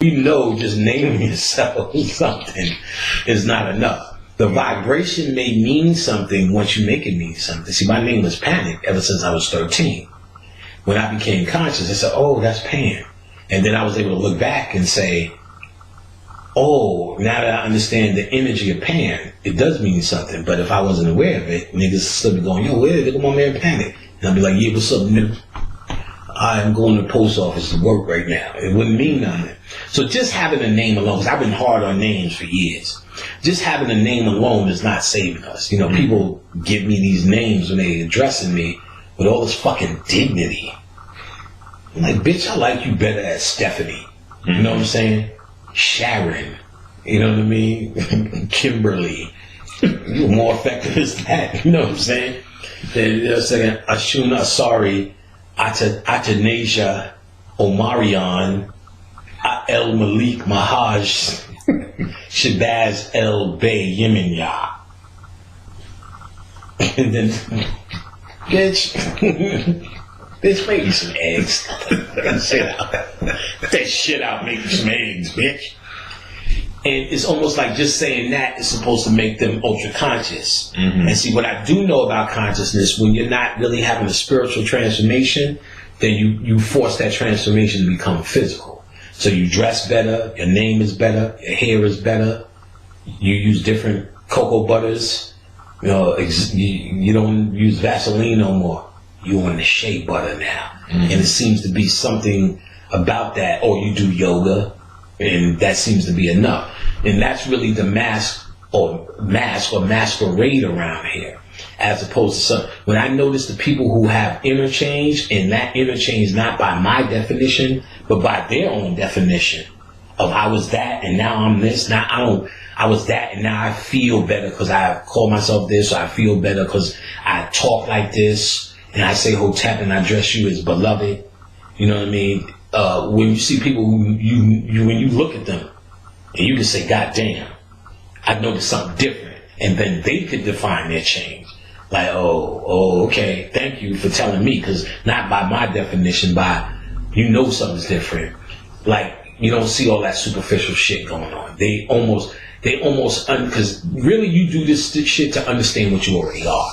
You know, just naming yourself something is not enough. The vibration may mean something once you make it mean something. See, my name was Panic ever since I was 13. When I became conscious, I said, oh, that's Pan. And then I was able to look back and say, oh, now that I understand the energy of Pan, it does mean something. But if I wasn't aware of it, niggas still be going, yo, where did my man Panic? And I'd be like, yeah, what's up, nigga? I'm going to the post office to work right now. It wouldn't mean nothing. So just having a name alone, because I've been hard on names for years. Just having a name alone is not saving us. You know, people give me these names when they addressing me with all this fucking dignity. I'm like, bitch, I like you better as Stephanie. You know what I'm saying? Sharon. You know what I mean? Kimberly. You're more effective as that. You know what I'm saying? They're saying Ashuna Asari, Atanasia Omarion, El Malik Mahaj, Shabazz El Bay Yeminya. And then, bitch, bitch, make me some eggs. Get that shit out, make me some eggs, bitch. And it's almost like just saying that is supposed to make them ultra conscious. And see, what I do know about consciousness, when you're not really having a spiritual transformation, then you force that transformation to become physical. So you dress better, your name is better, your hair is better, you use different cocoa butters, you know, you don't use Vaseline no more. You're on the shea butter now. And it seems to be something about that, or you do yoga, and that seems to be enough. And that's really the mask or masquerade around here. As opposed to some, when I notice the people who have interchange, and that interchange not by my definition, but by their own definition of I was that and now I'm this. Now I was that and now I feel better because I call myself this, or I feel better because I talk like this, and I say Hotep and I dress you as beloved. You know what I mean? When you see people who when you look at them and you can say, God damn, I noticed something different. And then they could define their change. Like, oh, okay, thank you for telling me, because not by my definition, by, you know, something's different. Like, you don't see all that superficial shit going on. They almost, because really you do this shit to understand what you already are.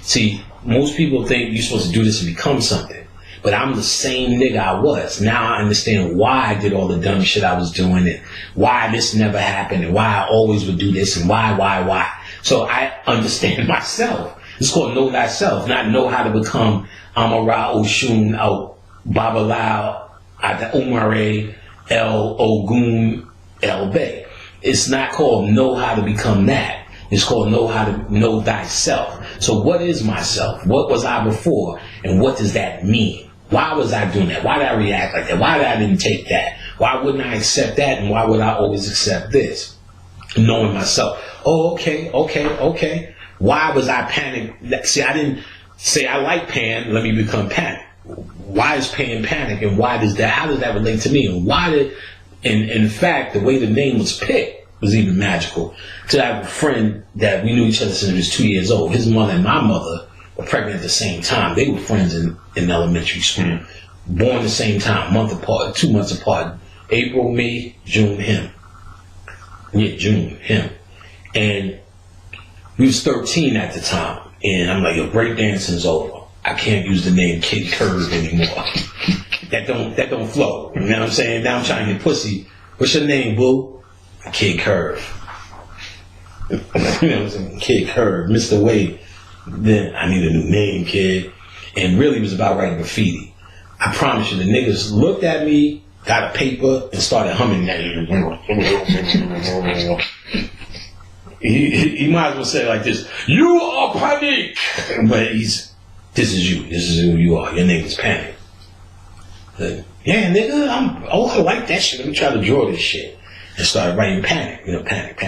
See, most people think you're supposed to do this to become something. But I'm the same nigga I was. Now I understand why I did all the dumb shit I was doing, and why this never happened, and why I always would do this, and why. So I understand myself. It's called Know Thyself, not know how to become Amara Oshun El Babalao Ada Umare El Ogun El Bay. It's not called know how to become that. It's called know how to know thyself. So what is myself? What was I before? And what does that mean? Why was I doing that? Why did I react like that? Why did I didn't take that? Why wouldn't I accept that? And why would I always accept this? Knowing myself. Oh, okay. Why was I panicked? See, I didn't say I like Pan, let me become Panic. Why is Pan Panic, and why does that, how does that relate to me? And why did, and in fact, the way the name was picked was even magical. So I have a friend that we knew each other since he was 2 years old. His mother and my mother were pregnant at the same time. They were friends in elementary school. Born the same time, 2 months apart. April, May, June, him. Yeah, June, him. And we was 13 at the time. And I'm like, yo, breakdancing's over. I can't use the name Kid Curve anymore. that don't flow. You know what I'm saying? Now I'm trying to get pussy. What's your name, boo? Kid Curve. You know what I'm saying? Kid Curve, Mr. Wade. Then I need a new name, kid. And really it was about writing graffiti. I promise you, the niggas looked at me, got a paper, and started humming that. He might as well say it like this: you are Panic. But this is you. This is who you are. Your name is Panic. Like, yeah, nigga, I like that shit. Let me try to draw this shit. And started writing Panic. You know, Panic.